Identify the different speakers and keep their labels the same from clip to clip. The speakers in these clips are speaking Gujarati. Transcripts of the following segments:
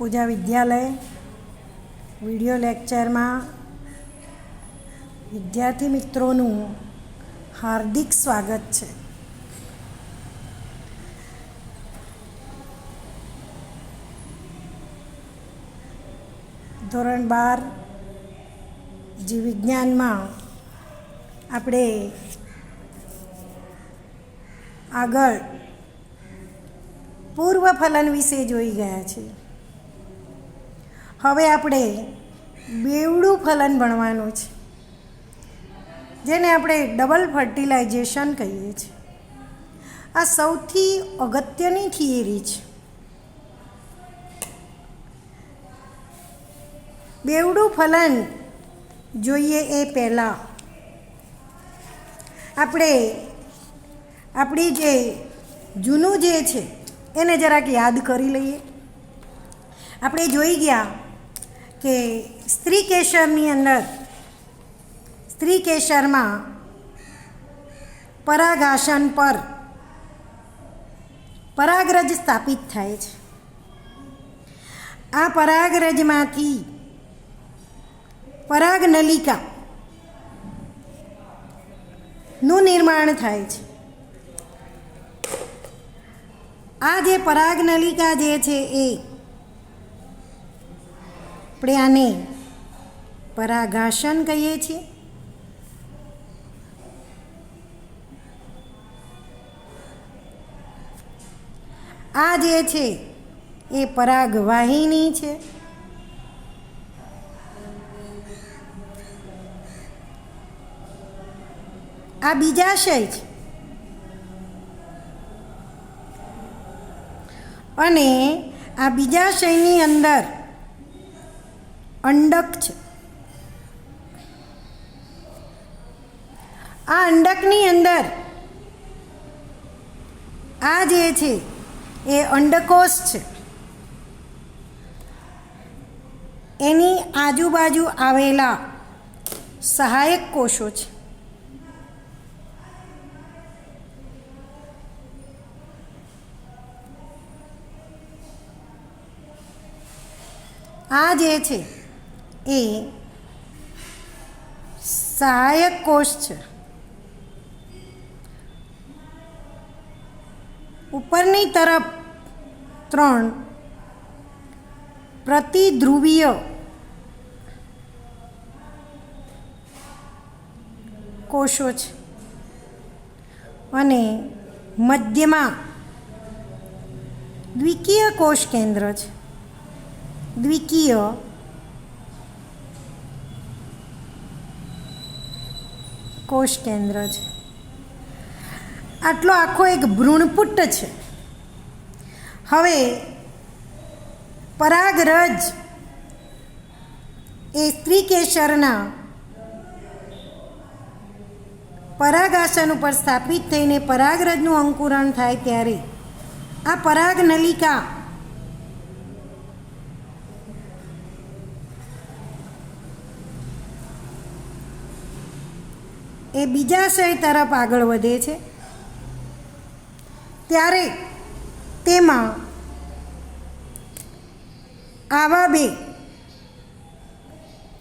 Speaker 1: પૂજા વિદ્યાલય વિડિયો લેક્ચરમાં વિદ્યાર્થી મિત્રોનું હાર્દિક સ્વાગત છે. ધોરણ 12 જીવ વિજ્ઞાનમાં આપણે આગળ પૂર્વ ફલન વિશે જોઈ ગયા છીએ. હવે આપણે બેવડું ફલન ભણવાનું છે, જેને આપણે ડબલ ફર્ટિલાઇઝેશન કહીએ છીએ. આ સૌથી અગત્યની થિયરી છે. બેવડું ફલન જોઈએ એ પહેલાં આપણે આપણી જે જૂનું જે છે એને જરાક યાદ કરી લઈએ. આપણે જોઈ ગયા કે સ્ત્રી કેસરમાં પરાગાસન પર પરાગરજ સ્થાપિત થાય છે. આ પરાગરજમાંથી પરાગનલિકા નું નિર્માણ થાય છે. આ જે પરાગનલિકા જે છે એ આપણે આને પરાગાસન કહીએ છીએ. આ જે છે એ પરાગવાહિની છે. આ બીજાશય છે અને આ બીજાશયની અંદર અંડક છે. આ અંડકની અંદર આ જે છે એ અંડકોષ છે. એની આજુબાજુ આવેલા સહાયક કોષો છે. આ જે છે એ સહાયક કોષ છે. ઉપરની તરફ 3 પ્રતિધ્રુવીય કોષો છે અને મધ્યમાં દ્વિકીય કોષ કેન્દ્ર છે. દ્વિકીય કોષ કેન્દ્ર છે. આટલો આખો એક ભ્રૂણપુટ્ટ છે. હવે પરાગરજ એ સ્ત્રીકેસરના પરાગાસન ઉપર સ્થાપિત થઈને પરાગરજનું અંકુરણ થાય ત્યારે આ પરાગનલિકા એ બીજાશય તરફ આગળ વધે છે. ત્યારે તેમાં આવા 2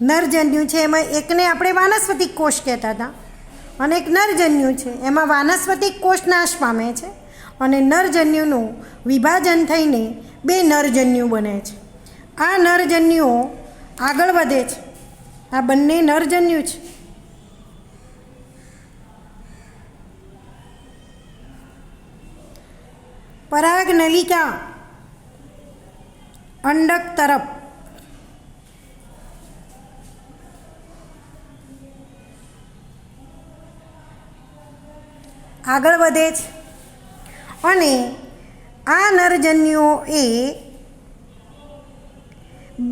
Speaker 1: નરજન્યુ છે. એમાં એકને આપણે વાનસ્પતિક કોષ કહેતા હતા અને એક નરજન્યુ છે. એમાં વાનસ્પતિક કોષ નાશ પામે છે અને નરજન્યુનું વિભાજન થઈને 2 નરજન્યુ બને છે. આ નરજન્યુઓ આગળ વધે છે. આ બંને નરજન્યુ છે. પરાગનલિકા અંડક તરફ આગળ વધે છે અને આ નરજન્યુઓ એ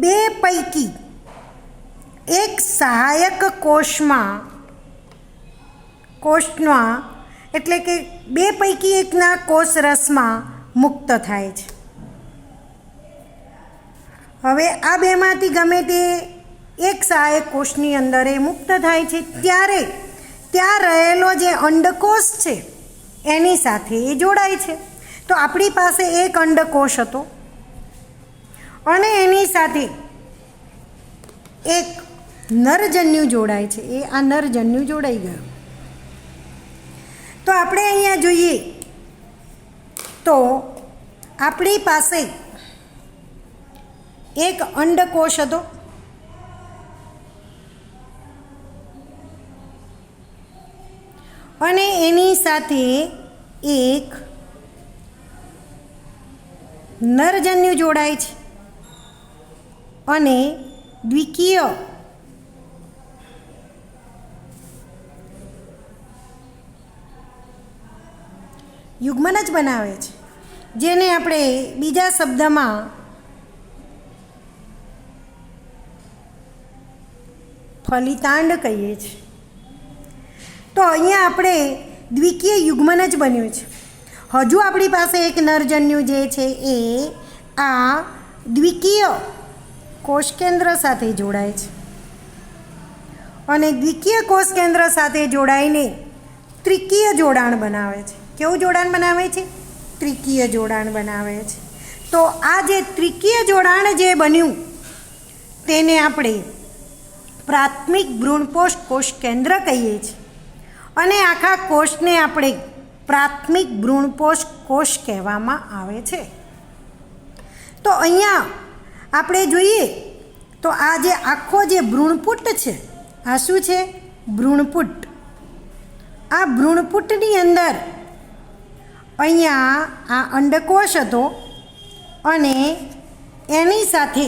Speaker 1: 2 પૈકી એક સહાયક કોષમાં એટલે કે 2 પૈકી એકના કોષરસમાં મુક્ત થાય છે. હવે આ 2માંથી ગમે તે એક સહાયક કોષની અંદર એ મુક્ત થાય છે ત્યારે ત્યાં રહેલો જે અંડકોષ છે એની સાથે એ જોડાય છે. તો આપણી પાસે એક અંડકોષ હતો અને એની સાથે એક નરજન્યુ જોડાય છે. એ આ નરજન્યુ જોડાઈ ગયો. તો આપણે અહીંયા જોઈએ તો આપણી પાસે એક અંડકોષ હતો, અને એની સાથે એક નરજન્યુ જોડાય છે, અને દ્વિકીય યુગ્મન જ બનાવે છે, જેને આપણે બીજા શબ્દમાં ફલિતાંડ કહીએ છીએ. તો અહીંયા આપણે દ્વિકીય યુગ્મન જ બન્યું છે. હજુ આપણી પાસે એક નરજન્યુ જે છે એ આ દ્વિકીય કોષકેન્દ્ર સાથે જોડાય છે, અને દ્વિકીય કોષકેન્દ્ર સાથે જોડાઈને ત્રિકીય જોડાણ બનાવે છે. કેવું જોડાણ બનાવે છે? ત્રિકીય જોડાણ બનાવે છે. તો આ જે ત્રિકીય જોડાણ જે બન્યું તેને આપણે પ્રાથમિક ભ્રૂણપોષ કોષકેન્દ્ર કહીએ છીએ, અને આખા કોષને આપણે પ્રાથમિક ભ્રૂણપોષ કોષ કહેવામાં આવે છે. તો અહીંયા આપણે જોઈએ તો આ જે આખો જે ભ્રૂણપુટ છે, આ શું છે? ભ્રૂણપુટ. આ ભ્રૂણપુટની અંદર અહીંયા આ અંડકોષ હતો, અને એની સાથે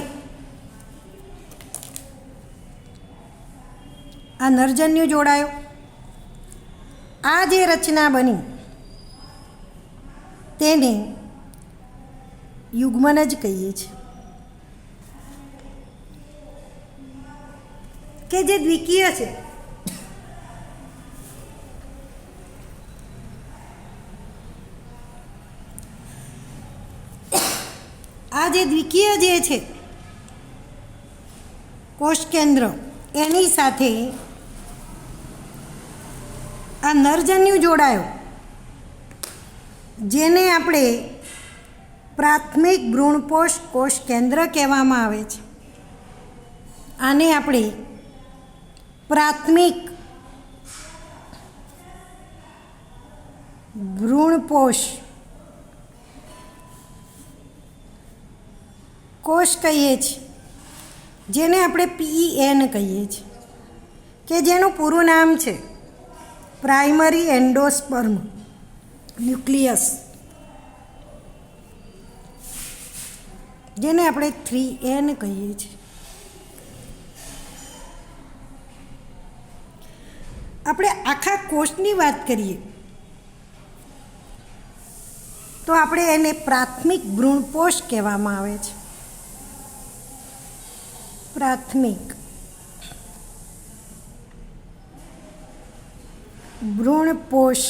Speaker 1: આ નરજન્યુ જોડાયો. આ જે રચના બની તેને યુગ્મન જ કહીએ છીએ, કે જે દ્વિકીય છે. આ જે દ્વિકીય જે છે કોષકેન્દ્ર, એની સાથે આ નરજન્યુ જોડાયો, જેને આપણે પ્રાથમિક ભ્રૂણપોષ કોષકેન્દ્ર કહેવામાં આવે છે. આને આપણે પ્રાથમિક ભ્રૂણપોષ કોષ કહીએ છીએ, જેને આપણે PEN કહીએ છીએ, કે જેનું પૂરું નામ છે પ્રાઇમરી એન્ડોસ્પર્મ ન્યુક્લિયસ, જેને આપણે 3N કહીએ છીએ. આપણે આખા કોષની વાત કરીએ તો આપણે એને પ્રાથમિક ભ્રૂણપોષ કહેવામાં આવે છે. પ્રાથમિક ભ્રૂણપોષ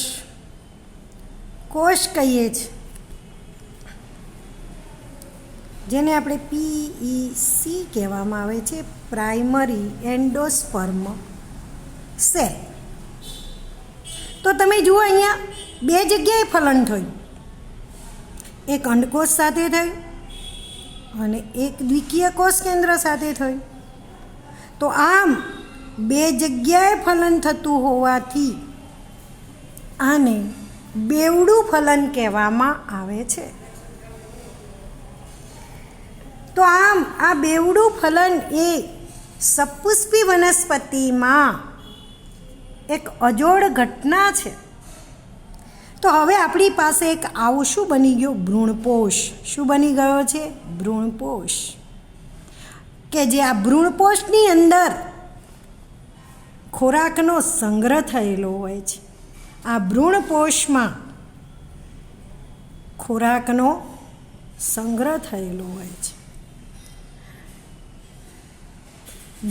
Speaker 1: કોષ કહીએ છીએ, જેને આપણે PEC કહેવામાં આવે છે, પ્રાઇમરી એન્ડોસ્પર્મ સેલ. તો તમે જુઓ અહીંયા બે જગ્યાએ ફલન થયું, એક અંડકોષ સાથે થયું અને એક દ્વિકીય કોષ કેન્દ્ર સાથે થયું. તો આમ બે જગ્યાએ ફલન થતું હોવાથી આને બેવડું ફલન કહેવામાં આવે છે. તો આમ આ બેવડું ફલન એ સપુષ્પી વનસ્પતિમાં એક અજોડ ઘટના છે. તો હવે આપણી પાસે એક આવું શું બની ગયું? ભ્રૂણપોષ. શું બની ગયો છે? ભ્રૂણપોષ. કે જે આ ભ્રૂણપોષની અંદર ખોરાકનો સંગ્રહ થયેલો હોય છે. આ ભ્રૂણપોષમાં ખોરાકનો સંગ્રહ થયેલો હોય છે,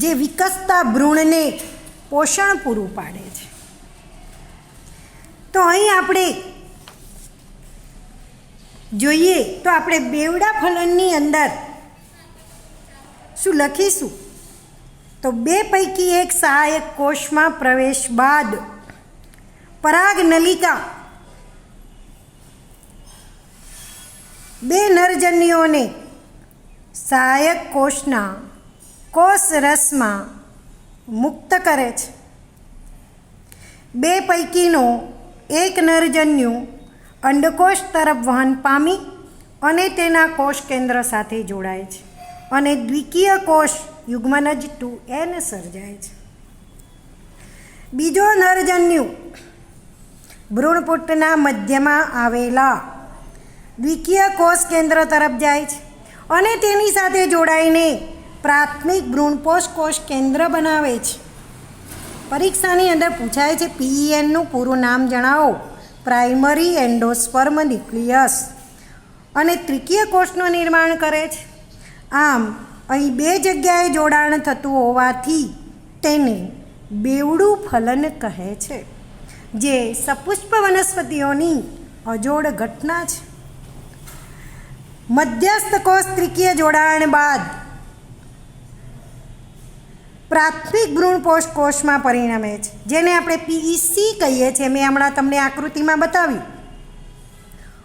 Speaker 1: જે વિકસતા ભ્રૂણને પોષણ પૂરું પાડે છે. તો અહીં આપણે જોઈએ તો આપણે બેવડા ફલનની અંદર શું લખીશું? તો બે પૈકી એક સહાયક કોષમાં પ્રવેશ બાદ પરાગ નલિકા બે નરજન્યુઓને સહાયક કોષના કોષ રસમાં મુક્ત કરે છે. બે પૈકીનો એક નરજન્યુ અંડકોષ તરફ વહન પામી અને તેના કોષ કેન્દ્ર સાથે જોડાય છે અને દ્વિકીય કોષ યુગ્મનજ 2n સર્જાય છે. બીજો નરજન્યુ ભ્રૂણપુટના મધ્યમાં આવેલા દ્વિકીય કોષ કેન્દ્ર તરફ જાય છે અને તેની સાથે જોડાઈને પ્રાથમિક ભ્રૂણપોષ કોષ કેન્દ્ર બનાવે છે. પરીક્ષાની અંદર પૂછાય છે PENનું પૂરું નામ જણાવો. Primary endosperm nucleus. અને ત્રિકીય કોષનું નિર્માણ કરે છે. આમ અહીં બે જગ્યાએ જોડાણ થતું હોવાથી તેને બેવડું ફલન કહે છે, જે સપુષ્પ વનસ્પતિઓની અજોડ ઘટના છે. મધ્યસ્થ કોષ ત્રિકીય જોડાણ બાદ પ્રાથમિક ભ્રૂણપોષ કોષમાં પરિણમે છે, જેને આપણે PEC કહીએ છીએ. મેં હમણાં તમને આકૃતિમાં બતાવ્યું.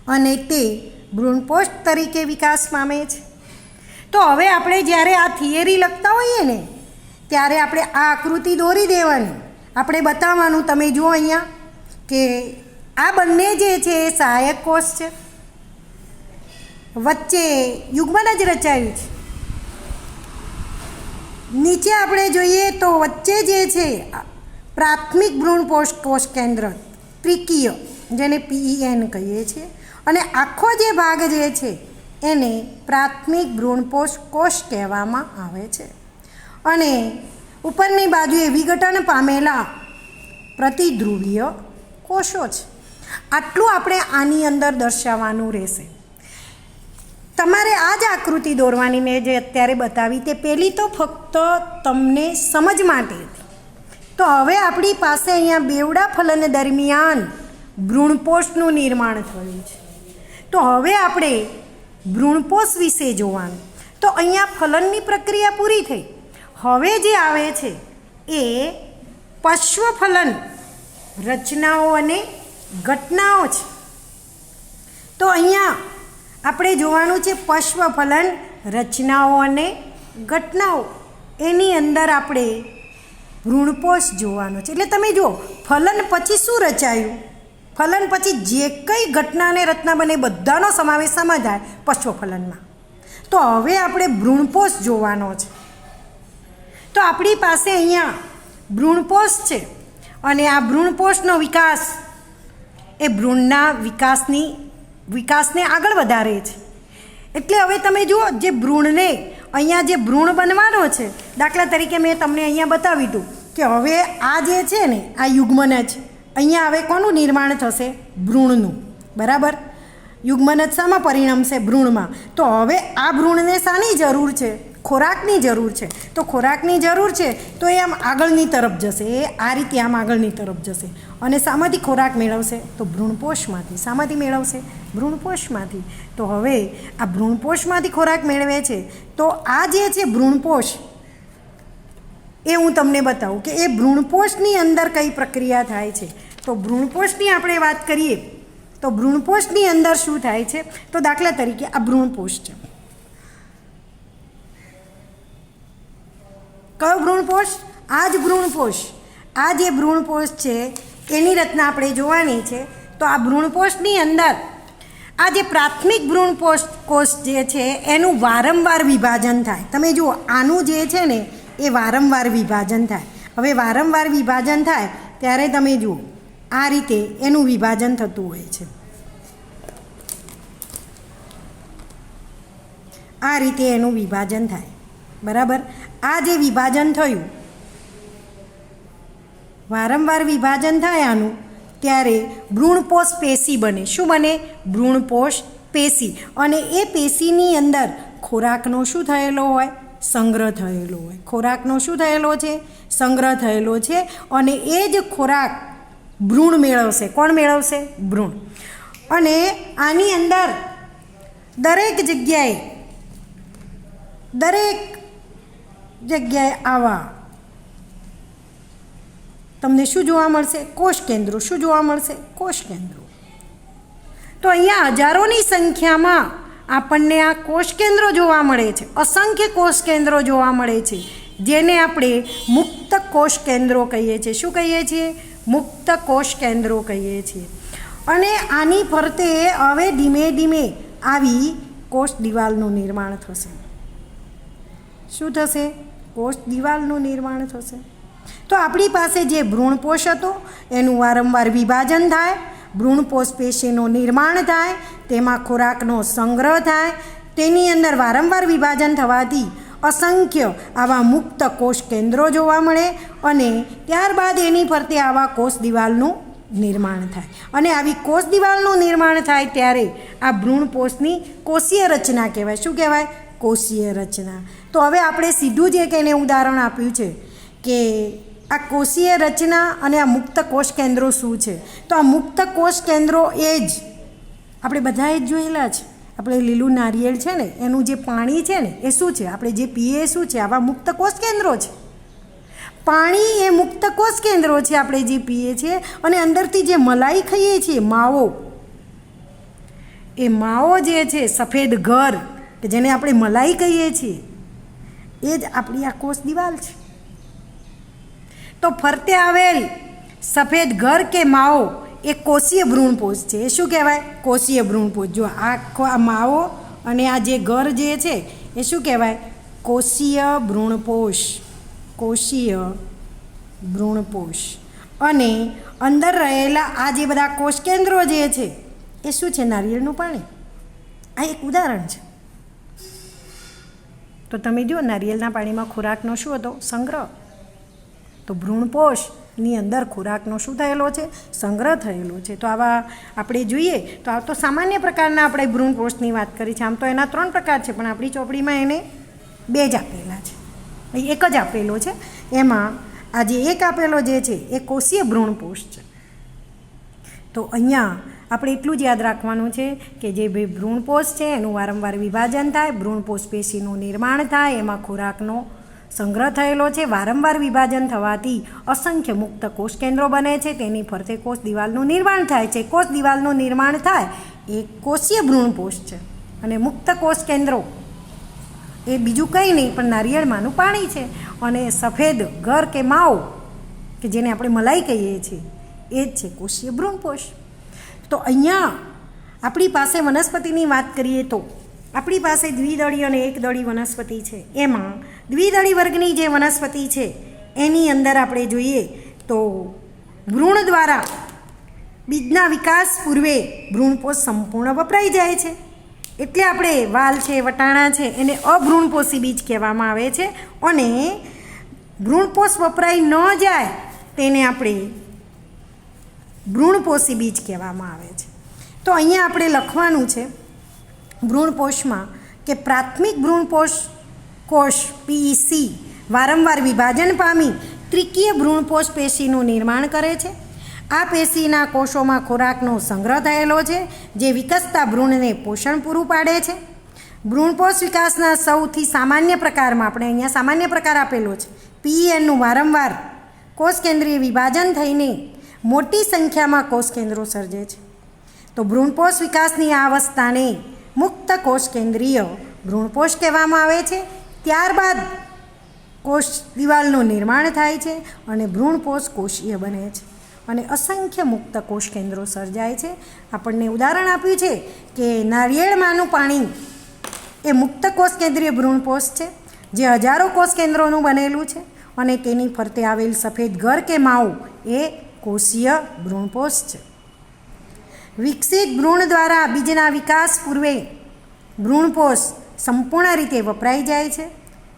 Speaker 1: અને તે ભ્રૂણપોષ તરીકે વિકાસ પામે છે. તો હવે આપણે જ્યારે આ થિયરી લખતા હોઈએ ને ત્યારે આપણે આ આકૃતિ દોરી દેવાની. આપણે બતાવવાનું, તમે જુઓ અહીંયા કે આ બંને જે છે એ સહાયક કોષ છે, વચ્ચે યુગ્મનજ રચાયું છે. નીચે આપણે જોઈએ તો વચ્ચે જે છે પ્રાથમિક ભ્રૂણપોષ કોષ કેન્દ્ર ત્રિકીય, જેને PEN કહીએ છીએ, અને આખો જે ભાગ જે છે એને પ્રાથમિક ભ્રૂણપોષ કોષ કહેવામાં આવે છે. અને ઉપરની બાજુએ વિઘટન પામેલા પ્રતિધ્રુવીય કોષો છે. આટલું આપણે આની અંદર દર્શાવવાનું રહેશે. તમારે આ જ આકૃતિ દોરવાની મેં જે અત્યારે બતાવી તે પહેલી તો ફક્ત તમને સમજ માટે હતી. તો હવે આપણી પાસે અહીંયા બેવડા ફલન દરમિયાન ભ્રૂણપોષનું નિર્માણ થયું છે. તો હવે આપણે ભ્રૂણપોષ વિશે જોવાનું. તો અહીંયા ફલનની પ્રક્રિયા પૂરી થઈ. હવે જે આવે છે એ પશ્વફલન રચનાઓ અને ઘટનાઓ છે. તો અહીંયા આપણે જોવાનું છે પશ્વફલન રચનાઓ અને ઘટનાઓ. એની અંદર આપણે ભ્રૂણપોષ જોવાનો છે. એટલે તમે જુઓ, ફલન પછી શું રચાયું, ફલન પછી જે કંઈ ઘટના અને રચના બને બધાનો સમાવેશ શામાં થાય? પશ્વફલનમાં. તો હવે આપણે ભ્રૂણપોષ જોવાનો છે. તો આપણી પાસે અહીંયા ભ્રૂણપોષ છે અને આ ભ્રૂણપોષનો વિકાસ એ ભ્રૂણના વિકાસને આગળ વધારે છે. એટલે હવે તમે જુઓ, જે ભ્રૂણને અહીંયા જે ભ્રૂણ બનવાનો છે, દાખલા તરીકે મેં તમને અહીંયા બતાવી હતું કે હવે આ જે છે ને આ યુગ્મનજ, અહીંયા હવે કોનું નિર્માણ થશે? ભ્રૂણનું. બરાબર. યુગ્મનજ શામાં પરિણમશે? ભ્રૂણમાં. તો હવે આ ભ્રૂણને શાની જરૂર છે? ખોરાકની જરૂર છે. તો ખોરાકની જરૂર છે તો એ આમ આગળની તરફ જશે, એ આ રીતે આમ આગળની તરફ જશે. અને શામાંથી ખોરાક મેળવશે? તો ભ્રૂણપોષમાંથી. શામાંથી મેળવશે? ભ્રૂણપોષમાંથી. તો હવે આ ભ્રૂણપોષમાંથી ખોરાક મેળવે છે. તો આ જે છે ભ્રૂણપોષ, એ હું તમને બતાવું કે એ ભ્રૂણપોષની અંદર કઈ પ્રક્રિયા થાય છે. તો ભ્રૂણપોષની આપણે વાત કરીએ તો ભ્રૂણપોષની અંદર શું થાય છે? તો દાખલા તરીકે આ ભ્રૂણપોષ છે. કયો ભ્રૂણપોષ? આ જ ભ્રૂણપોષ. આ જે ભ્રૂણપોષ છે એની રચના આપણે જોવાની છે. તો આ ભ્રૂણપોષની અંદર આ જે પ્રાથમિક ભ્રૂણપોષ કોષ જે છે એનું વારંવાર વિભાજન થાય. તમે જુઓ, આનું જે છે ને એ વારંવાર વિભાજન થાય. હવે વારંવાર વિભાજન થાય ત્યારે તમે જુઓ આ રીતે એનું વિભાજન થતું હોય છે. આ રીતે એનું વિભાજન થાય. બરાબર. આ જે વિભાજન થયું, વારંવાર વિભાજન થાય આનું, ત્યારે ભ્રૂણપોષ પેશી બને. શું બને? ભ્રૂણપોષ પેશી. અને એ પેશીની અંદર ખોરાકનો શું થયેલો હોય? સંગ્રહ થયેલો હોય. ખોરાકનો શું થયેલો છે? સંગ્રહ થયેલો છે. અને એ જ ખોરાક ભ્રૂણ મેળવશે. કોણ મેળવશે? ભ્રૂણ. અને આની અંદર દરેક જગ્યાએ આવા તમને શું જોવા મળશે? કોષ કેન્દ્રો. શું જોવા મળશે? કોષ કેન્દ્રો. તો અહીંયા હજારોની સંખ્યામાં આપણને આ કોષ કેન્દ્રો જોવા મળે છે, અસંખ્ય કોષ કેન્દ્રો જોવા મળે છે, જેને આપણે મુક્ત કોષ કેન્દ્રો કહીએ છીએ. શું કહીએ છીએ? મુક્ત કોષ કેન્દ્રો કહીએ છીએ. અને આની ફરતે હવે ધીમે ધીમે આવી કોષ દિવાલનું નિર્માણ થશે. શું થશે? કોષ દિવાલનું નિર્માણ થશે. તો આપણી પાસે જે ભ્રૂણપોષ હતો એનું વારંવાર વિભાજન થાય, ભ્રૂણપોષ પેશીનું નિર્માણ થાય, તેમાં ખોરાકનો સંગ્રહ થાય, તેની અંદર વારંવાર વિભાજન થવાથી અસંખ્ય આવા મુક્ત કોષ કેન્દ્રો જોવા મળે અને ત્યારબાદ એની ફરતે આવા કોષ દિવાલનું નિર્માણ થાય. અને આવી કોષ દિવાલનું નિર્માણ થાય ત્યારે આ ભ્રૂણપોષની કોષીય રચના કહેવાય. શું કહેવાય? કોષીય રચના. તો હવે આપણે સીધું જ એક એને ઉદાહરણ આપ્યું છે કે આ કોષીય રચના અને આ મુક્ત કોષ કેન્દ્રો શું છે. તો આ મુક્ત કોષ કેન્દ્રો એ જ આપણે બધાએ જ જોયેલા છે. આપણે લીલું નારિયેળ છે ને એનું જે પાણી છે ને એ શું છે? આપણે જે પીએ શું છે? આવા મુક્ત કોષ કેન્દ્રો છે. પાણી એ મુક્ત કોષ કેન્દ્રો છે આપણે જે પીએ છીએ. અને અંદરથી જે મલાઈ ખાઈએ છીએ, માવો, એ માવો જે છે, સફેદ ઘર કે જેને આપણે મલાઈ કહીએ છીએ, એ જ આપણી આ કોષ દિવાલ છે. તો ફરતે આવેલ સફેદ ઘર કે માવો એ કોષીય ભ્રૂણપોષ છે. એ શું કહેવાય? કોષીય ભ્રૂણપોષ. જો આખો આ માવો અને આ જે ઘર જે છે એ શું કહેવાય? કોષીય ભ્રૂણપોષ. કોષીય ભ્રૂણપોષ. અને અંદર રહેલા આ જે બધા કોષ કેન્દ્રો જે છે એ શું છે? નારિયેળનું પાણી. આ એક ઉદાહરણ છે. તો તમે જુઓ નારિયેળના પાણીમાં ખોરાકનો શું હતો? સંગ્રહ. તો ભ્રૂણપોષની અંદર ખોરાકનો શું થયેલો છે? સંગ્રહ થયેલો છે. તો આવા આપણે જોઈએ તો આ તો સામાન્ય પ્રકારના આપણે ભ્રૂણપોષની વાત કરી છે. આમ તો એના 3 પ્રકાર છે, પણ આપણી ચોપડીમાં એને 2 જ આપેલા છે, એક જ આપેલો છે. એમાં આ જે એક આપેલો જે છે એ કોષીય ભ્રૂણપોષ છે. તો અહીંયા આપણે એટલું જ યાદ રાખવાનું છે કે જે ભ્રૂણપોષ છે એનું વારંવાર વિભાજન થાય, ભ્રૂણપોષ પેશીનું નિર્માણ થાય, એમાં ખોરાકનો સંગ્રહ થયેલો છે, વારંવાર વિભાજન થવાથી અસંખ્ય મુક્ત કોષ કેન્દ્રો બને છે, તેની ફરતે કોષ દિવાલનું નિર્માણ થાય છે. કોષ દિવાલનું નિર્માણ થાય એ કોષીય ભ્રૂણપોષ છે. અને મુક્ત કોષ કેન્દ્રો એ બીજું કંઈ નહીં પણ નારિયેળમાંનું પાણી છે. અને સફેદ ઘર કે માવો કે જેને આપણે મલાઈ કહીએ છીએ એ જ છે કોષીય ભ્રૂણપોષ. તો અહીંયા આપણી પાસે વનસ્પતિની વાત કરીએ તો આપણી પાસે દ્વિદળી અને એકદળી વનસ્પતિ છે. એમાં દ્વિદળી વર્ગની જે વનસ્પતિ છે એની અંદર આપણે જોઈએ તો ભ્રૂણ દ્વારા બીજના વિકાસ પૂર્વે ભ્રૂણપોષ સંપૂર્ણ વપરાઈ જાય છે. એટલે આપણે વાલ છે, વટાણા છે એને અભ્રૂણપોષી બીજ કહેવામાં આવે છે. અને ભ્રૂણપોષ વપરાઈ ન જાય તેને આપણે ભ્રૂણપોષી બીજ કહેવામાં આવે છે. તો અહીંયા આપણે લખવાનું છે ભ્રૂણપોષમાં કે પ્રાથમિક ભ્રૂણપોષ કોષ પીઈસી વારંવાર વિભાજન પામી ત્રિકીય ભ્રૂણપોષ પેશીનું નિર્માણ કરે છે. આ પેશીના કોષોમાં ખોરાકનો સંગ્રહ થયેલો છે જે વિકસતા ભ્રૂણને પોષણ પૂરું પાડે છે. ભ્રૂણપોષ વિકાસના સૌથી સામાન્ય પ્રકારમાં આપણે અહીંયા સામાન્ય પ્રકાર આપેલો છે. પીએનનું વારંવાર કોષ કેન્દ્રીય વિભાજન થઈને મોટી સંખ્યામાં કોષ કેન્દ્રો સર્જે છે. તો ભ્રૂણપોષ વિકાસની આ અવસ્થાને મુક્ત કોષ કેન્દ્રીય ભ્રૂણપોષ કહેવામાં આવે છે. ત્યારબાદ કોષ દિવાલનું નિર્માણ થાય છે અને ભ્રૂણપોષ કોષીય બને છે અને અસંખ્ય મુક્ત કોષ કેન્દ્રો સર્જાય છે. આપણને ઉદાહરણ આપ્યું છે કે નારિયેળમાંનું પાણી એ મુક્ત કોષ કેન્દ્રીય ભ્રૂણપોષ છે જે હજારો કોષ કેન્દ્રોનું બનેલું છે અને તેની ફરતે આવેલ સફેદ ઘર કે માવો એ કોષીય ભ્રૂણપોષ છે. વિકસિત ભ્રૂણ દ્વારા બીજના વિકાસ પૂર્વે ભ્રૂણપોષ સંપૂર્ણ રીતે વપરાઈ જાય છે.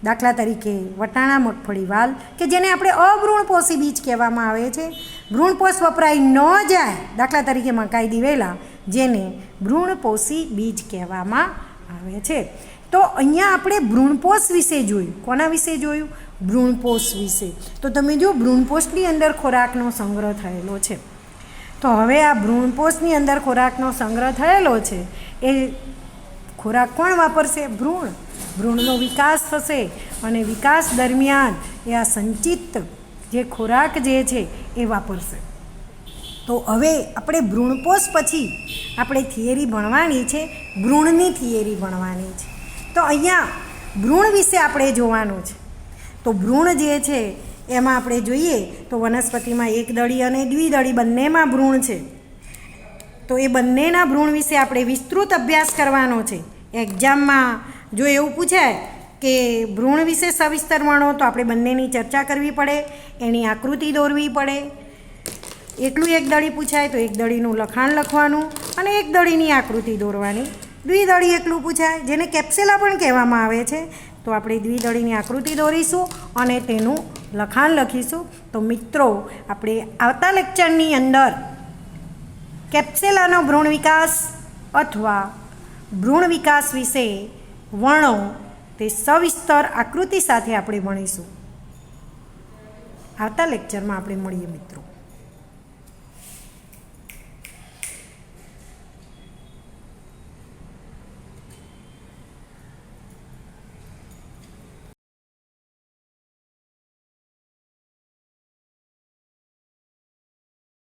Speaker 1: દાખલા તરીકે વટાણા, મગફળી, વાલ કે જેને આપણે અભ્રૂણપોષી બીજ કહેવામાં આવે છે. ભ્રૂણપોષ વપરાઈ ન જાય, દાખલા તરીકે મકાઈ, દિવેલા, જેને ભ્રૂણપોષી બીજ કહેવામાં આવે છે. તો અહીંયા આપણે ભ્રૂણપોષ વિશે જોયું. કોના વિશે જોયું? ભ્રૂણપોષ વિશે. તો તમે જો ભ્રૂણપોષની અંદર ખોરાકનો સંગ્રહ થયેલો છે. તો હવે આ ભ્રૂણપોષની અંદર ખોરાકનો સંગ્રહ થયેલો છે એ ખોરાક કોણ વાપરશે? ભ્રૂણ. ભ્રૂણનો વિકાસ થશે અને વિકાસ દરમિયાન એ આ સંચિત જે ખોરાક જે છે એ વાપરશે. તો હવે આપણે ભ્રૂણપોષ પછી આપણે થિયરી ભણવાની છે, ભ્રૂણની થિયરી ભણવાની છે. તો અહીંયા ભ્રૂણ વિશે આપણે જોવાનું છે. તો ભ્રૂણ જે છે એમાં આપણે જોઈએ તો વનસ્પતિમાં એકદળી અને દ્વિદળી બંનેમાં ભ્રૂણ છે. તો એ બંનેના ભ્રૂણ વિશે આપણે વિસ્તૃત અભ્યાસ કરવાનો છે. એક્ઝામમાં જો એવું પૂછાય કે ભ્રૂણ વિશે સવિસ્તર વર્ણો તો આપણે બંનેની ચર્ચા કરવી પડે, એની આકૃતિ દોરવી પડે. એટલું એકદળી પૂછાય તો એકદળીનું લખાણ લખવાનું અને એકદળીની આકૃતિ દોરવાની. દ્વિદળી એકલું પૂછાય જેને કેપ્સેલા પણ કહેવામાં આવે છે તો આપણે દ્વિદળીની આકૃતિ દોરીશું અને તેનું લખાણ લખીશું. તો મિત્રો આપણે આવતા લેક્ચરની અંદર કેપ્સેલાનો ભ્રૂણ વિકાસ અથવા ભ્રૂણ વિકાસ વિશે વર્ણો તે સવિસ્તર આકૃતિ સાથે આપણે ભણીશું. આવતા લેક્ચરમાં આપણે મળીએ મિત્રો.